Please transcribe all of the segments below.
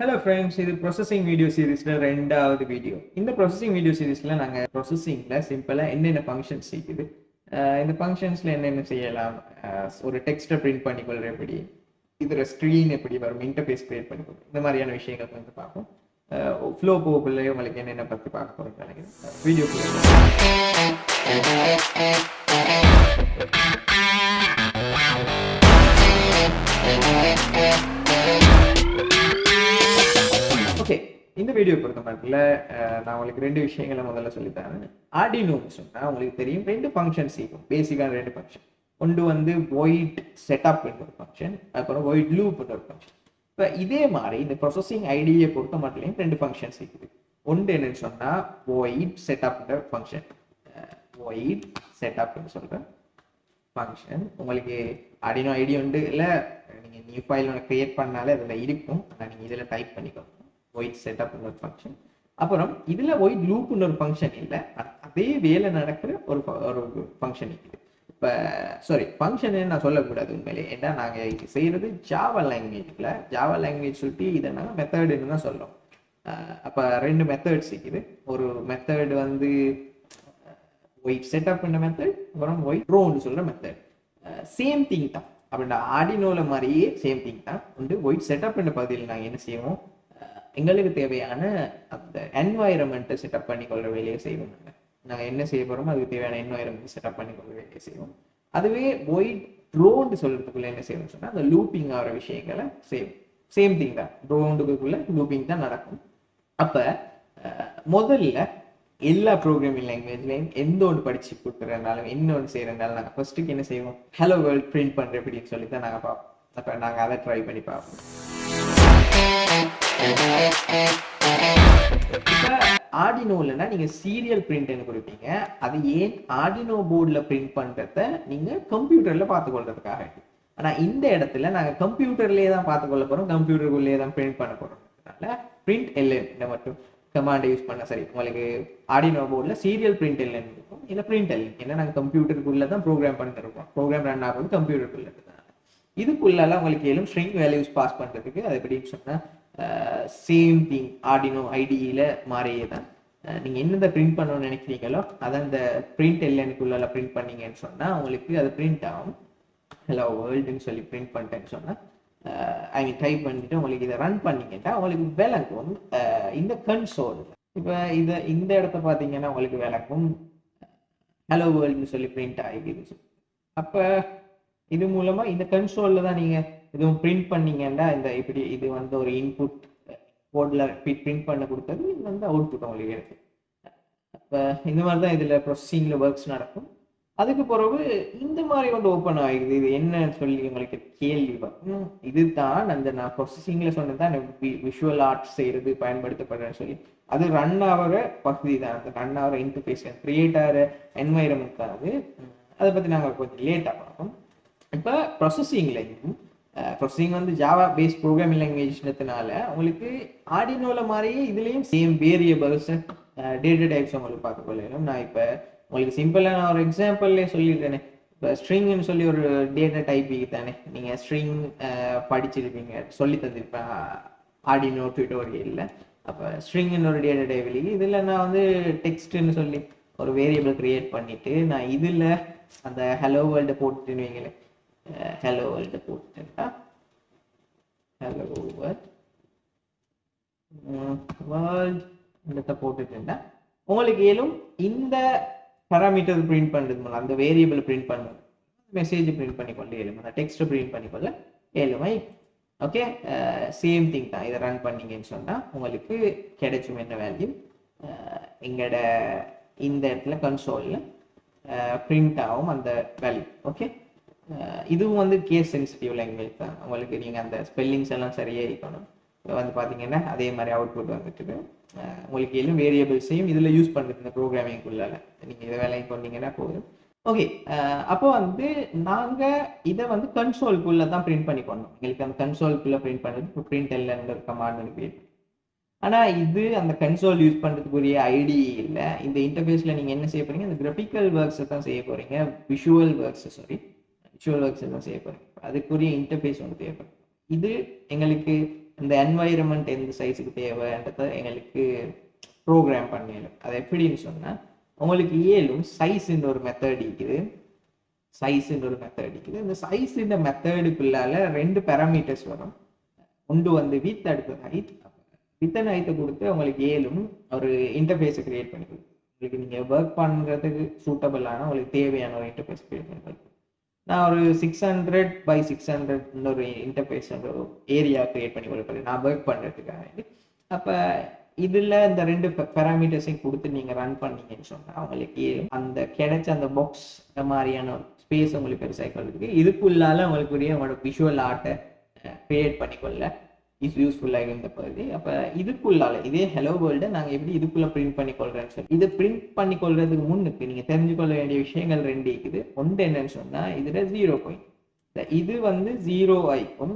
Hello friends, இது processing video seriesல ரெண்டாவது video. இந்த processing video seriesல நாங்க processingல சிம்பிளா என்னென்ன functions இருக்குது, இந்த functionsல என்னென்ன செய்யலாம், ஒரு டெக்ஸ்ட்டை பிரிண்ட் பண்ணிக்கொள்ற எப்படி, இதுல ஸ்க்ரீன் எப்படி வரும், இன்டர்ஃபேஸ் கிரியேட் பண்ணிக்கொள்ளும், இந்த மாதிரியான விஷயங்கள் வந்து பார்ப்போம். ஃப்ளோ போகக்குள்ளே உங்களுக்கு என்னென்ன பற்றி பார்க்க போகிறோம் நினைக்கிறேன். வீடியோ ஓகே, இந்த வீடியோ பொறுத்த மட்டும் நான் உங்களுக்கு ரெண்டு விஷயங்களை முதல்ல சொல்லித்தரேன். ஆர்டினோன்னு சொன்னால் உங்களுக்கு தெரியும், ரெண்டு ஃபங்க்ஷன்ஸ் இருக்கும், பேசிக்கான ரெண்டு ஃபங்க்ஷன். ஒன்று வந்து void setup ஒரு ஃபங்க்ஷன், அப்புறம் void loop ஒரு ஃபங்க்ஷன். இப்போ இதே மாதிரி இந்த ப்ராசஸிங் ஐடியை பொறுத்த மட்டும் ரெண்டு ஃபங்க்ஷன்ஸ் இருக்குது. ஒன்று என்னன்னு சொன்னால் void setup function, void setup சொல்கிற ஃபங்க்ஷன். உங்களுக்கு ஆர்டினோ ஐடி உண்டு இல்லை, நீங்கள் நியூ ஃபைல் ஒன்று க்ரியேட் பண்ணாலே அதில் இருக்கும், ஆனால் நீங்கள் இதில் டைப் பண்ணிக்கோங்க void setup ஒரு ஃபங்க்ஷன். அப்புறம் இதில் void loop ஒரு ஃபங்க்ஷன் இல்லை, அதே வேலை நடக்கிற ஒரு ஃபங்க்ஷன் இருக்குது. இப்போ சாரி, ஃபங்க்ஷன் நான் சொல்லக்கூடாது உண்மையிலே, ஏன்னா நாங்கள் இது செய்கிறது ஜாவா லாங்குவேஜில். ஜாவா லாங்குவேஜ் சுற்றி இதை நாங்கள் மெத்தடுன்னு தான் சொல்கிறோம். அப்போ ரெண்டு மெத்தட்ஸ் இருக்குது. ஒரு மெத்தட் வந்து void setup மெத்தட், அப்புறம் void throw சொல்கிற மெத்தட். சேம் திங் தான், அப்படின்னா ஆர்டினோவில் மாதிரியே சேம் திங் தான். வந்து void setup பகுதியில் நாங்கள் என்ன செய்வோம், எங்களுக்கு தேவையான அந்த என்வாயரன்மெண்ட்டை செட்டப் பண்ணிக்கொள்கிற வேலையை செய்வோம். நாங்கள் என்ன செய்ய போகிறோமோ அதுக்கு தேவையான என்வாயரன்மெண்ட் செட்டப் பண்ணிக்கொள்கிற வேலையை செய்வோம். அதுவே void த்ரோன்னு சொல்கிறதுக்குள்ள என்ன செய்யணும்னு சொன்னால் அந்த லூப்பிங் ஆகிற விஷயங்களை செய்வோம். சேம் திங் தான், த்ரோண்டுக்குள்ள லூப்பிங் தான் நடக்கும். அப்போ முதல்ல எல்லா ப்ரோக்ராமிங் லாங்குவேஜ்லையும் எந்த ஒன்று படித்து கொடுக்குறதுனாலும் என்ன ஒன்று செய்கிறதுனால நாங்கள் ஃபர்ஸ்ட்டுக்கு என்ன செய்வோம், ஹலோ வேர்ல்ட் பிரிண்ட் பண்ணுற அப்படின்னு சொல்லி தான் நாங்கள் பார்ப்போம். அப்போ நாங்கள் அதை ட்ரை பண்ணி பார்ப்போம். இப்போ ஆர்டினோலனா நீங்கள் சீரியல் பிரிண்ட்னு கொடுப்பீங்க. அது ஏன் ஆர்டினோ போர்டில் பிரிண்ட் பண்ணுறத நீங்கள் கம்ப்யூட்டரில் பார்த்துக்கொள்றதுக்காக. ஆனால் இந்த இடத்துல நாங்கள் கம்ப்யூட்டர்லேயே தான் பார்த்துக்கொள்ள போகிறோம், கம்ப்யூட்டருக்குள்ளேயே தான் பிரிண்ட் பண்ண போகிறோம். அதனால பிரிண்ட் எல்என் இந்த மட்டும் கமாண்டை யூஸ் பண்ண சரி. உங்களுக்கு ஆர்டினோ போர்டில் சீரியல் பிரிண்ட் எல்என் இருக்கும், இல்லை பிரிண்ட் எல்என். ஏன்னா நாங்கள் கம்ப்யூட்டருக்குள்ளே தான் ப்ரோக்ராம் பண்ணிருக்கோம், ப்ரோக்ராம் ரன் ஆகுது கம்ப்யூட்டருக்குள்ளே. இதுக்குள்ளெல்லாம் உங்களுக்கு ஏழும் ஸ்ட்ரிங் வேல்யூஸ் பாஸ் பண்ணுறதுக்கு அது எப்படின்னு சொன்னால் சேம் திங் ஆர்டினோ ஐடியில் மாறியே தான். நீங்கள் என்னென்ன பிரிண்ட் பண்ணணும்னு நினைக்கிறீங்களோ அதை அந்த பிரிண்ட் எல்எனுக்குள்ள பிரிண்ட் பண்ணீங்கன்னு சொன்னால் உங்களுக்கு அது பிரிண்ட் ஆகும். ஹலோ வேர்ல்டுன்னு சொல்லி பிரிண்ட் பண்ணிட்டேன்னு சொன்னால் அவங்க டைப் பண்ணிட்டு உங்களுக்கு இதை ரன் பண்ணிக்கிட்டா உங்களுக்கு விளக்கும் இந்த கன்சோல். இப்போ இந்த இடத்த பார்த்தீங்கன்னா உங்களுக்கு விளக்கும் ஹலோ வேர்ல்டுன்னு சொல்லி பிரிண்ட் ஆகிடுது. அப்போ இது மூலமா இந்த கன்சோல்ல தான் நீங்க எதுவும் பிரிண்ட் பண்ணீங்கன்னா இந்த இப்படி இது வந்து ஒரு இன்புட் கோட்ல பிரிண்ட் பண்ண கொடுத்தது, இது வந்து அவுட்புட் உங்களுக்கு இருக்கு. அப்போ இந்த மாதிரி தான் இதுல ப்ரொசஸிங்ல ஒர்க்ஸ் நடக்கும். அதுக்கு பிறகு இந்த மாதிரி ஒன்று ஓப்பன் ஆகிடுது. இது என்னன்னு சொல்லி உங்களுக்கு கேள்வி வரும். இதுதான் அந்த நான் ப்ரொசஸிங்ல சொன்னதான் விஷுவல் ஆர்ட் செய்யறது பயன்படுத்தப்படுறேன்னு சொல்லி அது ரன் ஆகிற பகுதி தான். அந்த ரன் ஆகிற இன்டர்ஃபேஸ் கிரியேட் ஆகிற என்வைரன்மெண்ட் தான் அது. அதை பற்றி நாங்கள் கொஞ்சம் லேட்டாக பார்ப்போம். இப்போ ப்ரொசஸிங் வந்து ஜாவா பேஸ்ட் ப்ரோக்ராமிங் லாங்குவேஜ்னால உங்களுக்கு ஆர்டினோவில் மாதிரியே இதுலேயும் சேம் வேரியபிள்ஸ் டேட்டா டைப்ஸ் உங்களுக்கு பார்க்க கொள்ளணும். நான் இப்போ உங்களுக்கு சிம்பிளாக நான் ஒரு எக்ஸாம்பிள்லேயே சொல்லியிருக்கேனே. இப்போ ஸ்ட்ரிங்னு சொல்லி ஒரு டேட்டா டைப் தானே, நீங்கள் ஸ்ட்ரிங் படிச்சிருப்பீங்க, சொல்லி தந்திருப்பேன் ஆர்டினோ டியூட்டோரியலில். அப்போ ஸ்ட்ரிங்னு ஒரு டேட்டா டைப் இல்லைங்க, இதில் நான் வந்து டெக்ஸ்ட்னு சொல்லி ஒரு வேரியபிள் கிரியேட் பண்ணிவிட்டு நான் இதில் அந்த ஹலோ வேர்ல்டு போட்டுன்னு வைங்களேன். ஹலோ வேர்ல்டு போட்டுட்டா ஹலோ வேர்ல்டு போட்டுட்டா உங்களுக்கு ஏலும் இந்த பேராமீட்டர் பிரிண்ட் பண்ணுறது மூலம் அந்த வேரியபிள் பிரிண்ட் பண்ணுறது, மெசேஜ் பிரிண்ட் பண்ணிக்கொள்ள ஏழும், அந்த டெக்ஸ்ட் பிரிண்ட் பண்ணிக்கொள்ள ஏழுமை. ஓகே, சேம் திங் தான். இதை ரன் பண்ணீங்கன்னு சொன்னால் உங்களுக்கு கிடைச்சும் என்ன வேல்யூ எங்களோட இந்த இடத்துல கன்சோலில் பிரிண்ட் ஆகும் அந்த வேல்யூ. ஓகே, இதுவும் வந்து கேஸ் சென்சிட்டிவ் லாங்குவேஜ் தான். உங்களுக்கு நீங்கள் அந்த ஸ்பெல்லிங்ஸ் எல்லாம் சரியாக இருக்கணும். வந்து பார்த்தீங்கன்னா அதே மாதிரி அவுட்புட் வந்துட்டு உங்களுக்கு எல்லாம் வேரியபிள்ஸையும் இதில் யூஸ் பண்ணுறது இந்த ப்ரோக்ராமிங்குள்ளால நீங்கள் இதை வேலைக்கு கொண்டீங்கன்னா போதும். ஓகே, அப்போ வந்து நாங்கள் இதை வந்து கன்சோல்குள்ளே தான் பிரிண்ட் பண்ணி கொண்டோம். எங்களுக்கு அந்த கன்சோல்குள்ளே பிரிண்ட் பண்ணுறது இப்போ பிரிண்ட் எல்என்ற கமாண்ட் கிரியேட். ஆனால் இது அந்த கன்சோல் யூஸ் பண்ணுறதுக்குரிய ஐடி இல்லை. இந்த இன்டர்ஃபேஸில் நீங்கள் என்ன செய்ய போகிறீங்க, இந்த கிராஃபிக்கல் ஒர்க்ஸை தான் செய்ய போகிறீங்க, விஷுவல் ஒர்க்ஸ் தான் செய்ய போகிறீங்க. அதுக்குரிய இன்டர்ஃபேஸ் ஒன்று தேவைப்படும். இது எங்களுக்கு இந்த என்வைரன்மெண்ட் எந்த சைஸுக்கு தேவைன்றதை எங்களுக்கு ப்ரோக்ராம் பண்ணிடலாம். அது எப்படின்னு சொன்னால் உங்களுக்கு ஏலும் சைஸ்ன்ற ஒரு மெத்தட் இருக்குது. இந்த சைஸ் இந்த மெத்தடுக்குள்ளால 2 பேராமீட்டர்ஸ் வரும். ஒன்று வந்து வித், அடுத்தது ஹைட். வித் அண்ட் ஹைட்டை கொடுத்து உங்களுக்கு ஏலும் ஒரு இன்டர்ஃபேஸை கிரியேட் பண்ணி கொடுக்கும். உங்களுக்கு நீங்கள் ஒர்க் பண்ணுறதுக்கு சூட்டபிளான உங்களுக்கு தேவையான ஒரு இன்டர்ஃபேஸ் கிரியேட் பண்ணி கொடுக்கும். நான் ஒரு 600x600 ஒரு இன்டர்ஃபேஸ் ஒரு ஏரியா கிரியேட் பண்ணி கொடுப்பேன் நான் ஒர்க் பண்ணுறதுக்காக. அப்போ இதில் இந்த 2 பேராமீட்டர்ஸையும் கொடுத்து நீங்கள் ரன் பண்ணீங்கன்னு சொன்னால் உங்களுக்கு அந்த கிடைச்ச அந்த பாக்ஸ் மாதிரியான ஸ்பேஸ் உங்களுக்கு பெருசாக கொள்ளுக்கு இதுக்குள்ளால உங்களுக்குரிய உங்களோட விஷுவல் ஆர்ட்டை கிரியேட் பண்ணிக்கொள்ள யூஸ்ஃபுல்லாக இருந்த பகுதி. அப்போ இதுக்குள்ளால இதே ஹலோ வேர்ல்டை நாங்கள் எப்படி இதுக்குள்ளே பிரிண்ட் பண்ணிக்கொள்கிறேன்னு சொல்லி இது பிரிண்ட் பண்ணிக்கொள்றதுக்கு முன்னுக்கு நீங்கள் தெரிஞ்சுக்கொள்ள வேண்டிய விஷயங்கள் 2 இருக்குது. ஒன்று என்னன்னு சொன்னால் இதில் 0 பாயிண்ட், இது வந்து 0 ஆயிக்கும்,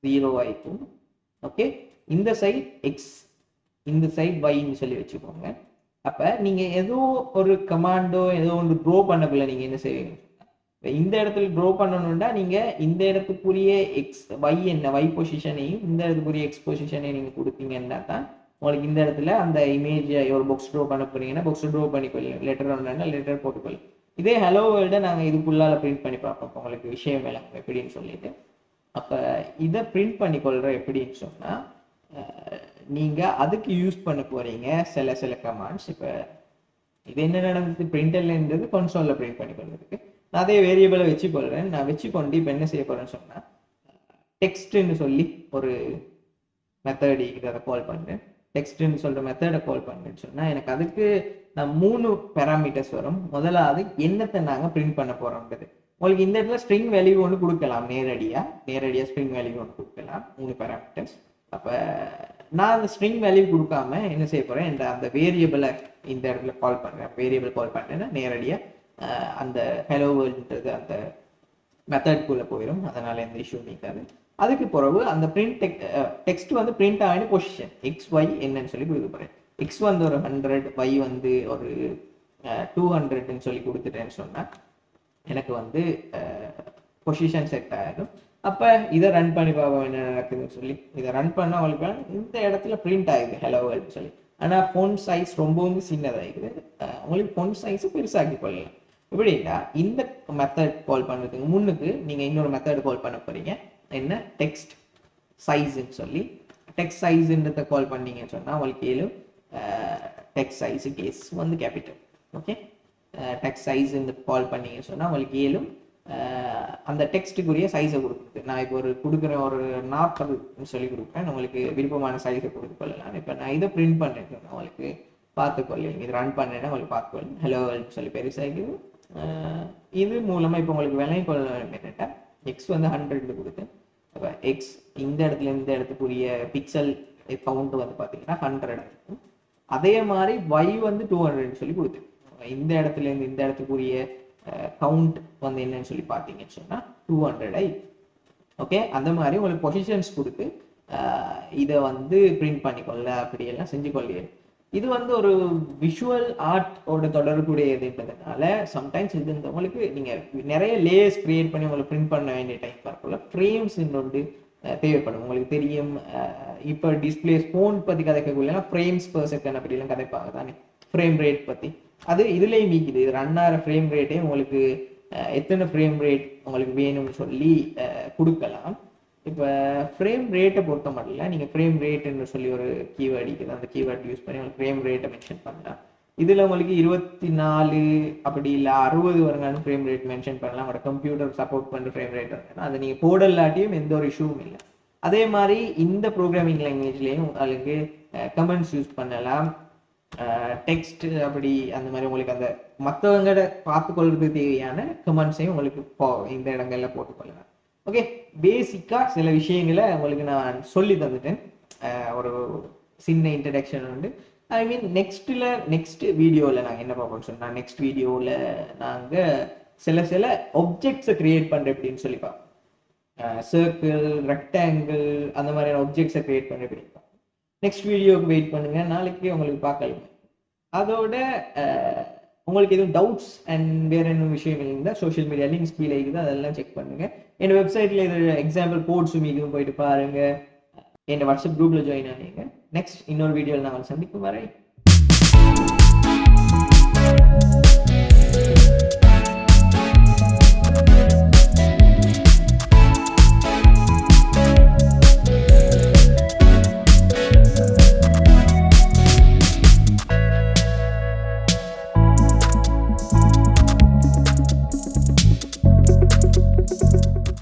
0 ஆயிக்கும். ஓகே, இந்த சைட் எக்ஸ், இந்த சைட் ஒய்ன்னு சொல்லி வச்சுக்கோங்க. அப்போ நீங்கள் ஏதோ ஒரு கமாண்டோ ஏதோ ஒன்று ட்ரோ பண்ணக்குள்ள நீங்கள் என்ன செய்வீங்க, இந்த இடத்துல ட்ரோ பண்ணணும்னா நீங்கள் இந்த இடத்துக்குரிய எக்ஸ் ஒய் என்ன ஒய் பொசிஷனையும் இந்த இடத்துக்குரிய எக்ஸ் பொசிஷனையும் நீங்கள் கொடுத்தீங்கன்னா தான் உங்களுக்கு இந்த இடத்துல அந்த இமேஜை ஒரு பாக்ஸ் ட்ரோ பண்ண போறீங்கன்னா பாக்ஸ் ட்ரோ பண்ணிக்கொள்ளும், லெட்டர் ஒன்றுனா லெட்டர் போட்டுக்கொள்ளும். இதே ஹலோ வேர்ல்டை நாங்கள் இதுக்குள்ளால பிரிண்ட் பண்ணி பார்ப்போம் உங்களுக்கு விஷயம் வேலை எப்படின்னு சொல்லிட்டு. அப்போ இதை பிரிண்ட் பண்ணிக்கொள்கிற எப்படின்னு சொன்னால் நீங்கள் அதுக்கு யூஸ் பண்ண போகிறீங்க சில கமாண்ட்ஸ். இப்போ இது என்ன நடந்தது, பிரிண்டர்லேருந்தது கன்சோலில் பிரிண்ட் பண்ணிக்கொள்றதுக்கு நான் அதே வேரியபிளை வச்சுக்கொள்கிறேன். நான் வச்சுக்கொண்டு இப்போ என்ன செய்ய போகிறேன்னு சொன்னால் டெக்ஸ்ட்டுன்னு சொல்லி ஒரு மெத்தட் அதை கால் பண்ணுறேன். டெக்ஸ்ட்டுன்னு சொல்கிற மெத்தடை கால் பண்ணுறேன்னு சொன்னால் எனக்கு அதுக்கு நான் 3 பேராமீட்டர்ஸ் வரும். முதலாவது என்னத்தை நாங்கள் பிரிண்ட் பண்ண போகிறோம்ன்றது. உங்களுக்கு இந்த இடத்துல ஸ்ட்ரிங் வேல்யூ ஒன்று கொடுக்கலாம், நேரடியாக ஸ்ட்ரிங் வேல்யூ ஒன்று கொடுக்கலாம், 3 பேராமீட்டர்ஸ். அப்போ நான் அந்த ஸ்ட்ரிங் வேல்யூ கொடுக்காம என்ன செய்ய போகிறேன், அந்த வேரியபிளை இந்த இடத்துல கால் பண்ணுறேன். வேரியபிள் கால் பண்ணுறேன்னா நேரடியாக அந்த ஹலோ வேர்ல்டுன்றது அந்த மெத்தட்குள்ளே போயிடும், அதனால் எந்த இஷ்யூ நீக்காது. அதுக்கு பிறகு அந்த பிரிண்ட் டெக்ஸ்ட் வந்து பிரிண்ட் ஆகின பொசிஷன் எக்ஸ் ஒய் என்னன்னு சொல்லி கொடுக்க போகிறேன். எக்ஸ் வந்து ஒரு 100, ஒய் வந்து ஒரு 200ன்னு சொல்லி கொடுத்துட்டேன்னு சொன்னால் எனக்கு வந்து பொசிஷன் செட் ஆகிடும். அப்போ இதை ரன் பண்ணி பார்ப்போம் என்ன நடக்குதுன்னு சொல்லி. இதை ரன் பண்ணால் உங்களுக்கு இந்த இடத்துல பிரிண்ட் ஆகுது ஹலோ வேர்ல்டு சொல்லி. ஆனால் ஃபோன் சைஸ் ரொம்பவும் சின்னதாகிடுது. உங்களுக்கு ஃபோன் சைஸு பெருசாக்கி கொள்ளலாம். எப்படின்னா இந்த மெத்தட் கால் பண்ணுறதுக்கு முன்னுக்கு நீங்கள் இன்னொரு மெத்தட் கால் பண்ண போகிறீங்க, என்ன டெக்ஸ்ட் சைஸுன்னு சொல்லி. டெக்ஸ்ட் சைஸுன்றதை கால் பண்ணீங்கன்னு சொன்னால் உங்களுக்கு ஏழும் டெக்ஸ்ட் சைஸு கேஸ் வந்து கேபிட்டல். ஓகே, டெக்ஸ்ட் சைஸுன்னு கால் பண்ணீங்கன்னு சொன்னால் உங்களுக்கு ஏழும் அந்த டெக்ஸ்ட்டுக்குரிய சைஸை கொடுக்குது. நான் இப்போ ஒரு கொடுக்குறேன், ஒரு 40ன்னு சொல்லி கொடுக்குறேன், உங்களுக்கு விருப்பமான சைஸை கொடுத்து கொள்ளலாம். இப்போ நான் இதை பிரிண்ட் பண்ணுறேன், உங்களுக்கு பார்த்துக்கொள்ளுங்க. இது ரன் பண்ணேன்னா உங்களுக்கு பார்த்துக்கொள்ளுங்க, ஹலோ வேர்ல்டு சொல்லி பெருசாகிது. இது மூலமாக இப்போ உங்களுக்கு விலை கொள்ள என்னட்டா எக்ஸ் வந்து 100 கொடுத்து, அப்போ எக்ஸ் இந்த இடத்துல இந்த இடத்துக்குரிய பிக்சல் கவுண்ட் வந்து பார்த்தீங்கன்னா 100 இருக்கும். அதே மாதிரி ஒய் வந்து 200ன்னு சொல்லி கொடுத்து, இந்த இடத்துல இருந்து இந்த இடத்துக்குரிய கவுண்ட் வந்து என்னன்னு சொல்லி பார்த்தீங்கன்னு சொன்னால் 200. ஓகே, அந்த மாதிரி உங்களுக்கு பொசிஷன்ஸ் கொடுத்து இதை வந்து பிரிண்ட் பண்ணிக்கொள்ள அப்படியெல்லாம் செஞ்சு கொள்ளியே. இது வந்து ஒரு விஷுவல் ஆர்ட்டோட தொடர்புடையதுன்றதுனால சம்டைம்ஸ் இது உங்களுக்கு நீங்கள் நிறைய லேயர்ஸ் கிரியேட் பண்ணி உங்களுக்கு பிரிண்ட் பண்ண வேண்டிய டைம் பார்க்கல. ஃப்ரேம்ஸ் இன்னொன்று தேவைப்படும். உங்களுக்கு தெரியும், இப்போ டிஸ்பிளேஸ் ஃபோன் பற்றி கதைக்கக்குள்ளேனா ஃப்ரேம்ஸ் பெர் செகண்ட் அப்படிலாம் கதைப்பாங்க தானே, ஃப்ரேம் ரேட் பற்றி. அது இதுலேயும் மீக்குது. இது ரன் ஆகிற ஃப்ரேம் ரேட்டே உங்களுக்கு எத்தனை ஃப்ரேம் ரேட் உங்களுக்கு வேணும்னு சொல்லி கொடுக்கலாம். இப்போ ஃப்ரேம் ரேட்டை பொறுத்த மட்டும் இல்லை, நீங்கள் ஃப்ரேம் ரேட்டுன்னு சொல்லி ஒரு கீவேர்டு இருக்குது, அந்த கீவேர்ட் யூஸ் பண்ணி உங்களுக்கு ஃப்ரேம் ரேட்டை மென்ஷன் பண்ணலாம். இதில் உங்களுக்கு 24 அப்படி இல்லை 60 வருங்காலும் ஃப்ரேம் ரேட் மென்ஷன் பண்ணலாம். உங்களோட கம்ப்யூட்டர் சப்போர்ட் பண்ணுற ஃப்ரேம் ரேட் வருதுன்னா அதை நீங்கள் போடலாட்டியும் எந்த ஒரு இஷ்யூவும் இல்லை. அதே மாதிரி இந்த ப்ரோக்ராமிங் லாங்குவேஜ்லேயும் உங்களுக்கு கமெண்ட்ஸ் யூஸ் பண்ணலாம், டெக்ஸ்ட் அப்படி அந்த மாதிரி உங்களுக்கு அந்த மற்றவங்களோட பார்த்துக்கொள்றதுக்கு தேவையான கமெண்ட்ஸையும் உங்களுக்கு இந்த இடங்கள்ல போட்டுக்கொள்ளலாம். ஓகே, பேசிக்காக சில விஷயங்களை உங்களுக்கு நான் சொல்லி தந்துட்டேன். ஒரு சின்ன இன்ட்ரடக்ஷன் உண்டு. ஐ மீன் நெக்ஸ்ட் வீடியோவில் நாங்கள் என்ன பார்ப்போம்னு சொன்னால், நெக்ஸ்ட் வீடியோவில் நாங்கள் சில ஒப்ஜெக்ட்ஸை கிரியேட் பண்ணுறேன் அப்படின்னு சொல்லி பார்ப்போம். சர்க்கிள், ரெக்டாங்கிள் அந்த மாதிரியான ஒப்ஜெக்ட்ஸை கிரியேட் பண்ணுறேன் அப்படின்னு பார்ப்போம். நெக்ஸ்ட் வீடியோவுக்கு வெயிட் பண்ணுங்க, நாளைக்கு உங்களுக்கு பார்க்கலாம். அதோட உங்களுக்கு எதுவும் டவுட்ஸ் அண்ட் வேற என்ன விஷயம் இருந்தால் சோஷியல் மீடியா லிங்க்ஸ் கீழே இருக்குது, அதெல்லாம் செக் பண்ணுங்க. என் வெப்சைட்டில் இது எக்ஸாம்பிள் போர்ட் சுமிக்கும் போயிட்டு பாருங்கள். என் வாட்ஸ்அப் குரூப்பில் ஜாயின் ஆனீங்க. நெக்ஸ்ட் இன்னொரு வீடியோவில் நாங்கள் சந்திக்கும் வரை